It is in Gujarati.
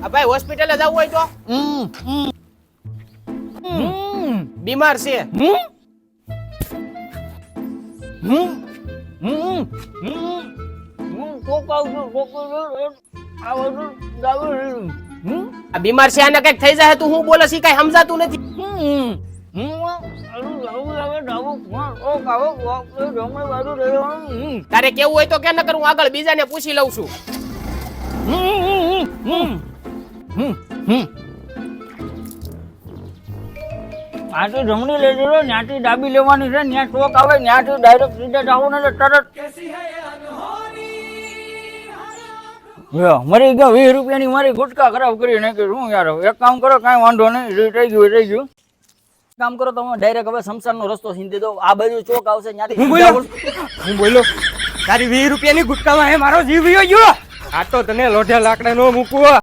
આ ભાઈ હોસ્પિટલે જવું હોય તો બીમાર છે આ બીમાર છે આને કઈક થઈ જાય તું હું બોલે છે કઈ સમજાતું નથી તારે કેવું હોય તો કે ન કરું આગળ બીજાને પૂછી લઉં છું આથી જમણી લઈ લેલો ત્યાંથી ડાબી લેવાની છે ત્યાં ટોક આવે ત્યાંથી ડાયરેક્ટ સીધા જાવ ને તરત મરી ગયો 20 રૂપિયાની મારી ગુટકા ખરાબ કરી નાખી શું યાર એક કામ કરો કાંઈ વાંધો નહીં રહી ગયું કામ કરો તમે ડાયરેક્ટ હવે શમશાનનો રસ્તો સીધી દો આ બાજુ ચોક આવશે ત્યાંથી હું બોલો તારી 20 રૂપિયાની ગુટકામાં હે મારો જીવ વયો ગયો આ તો તને લોઢા લાકડા નો મૂકવો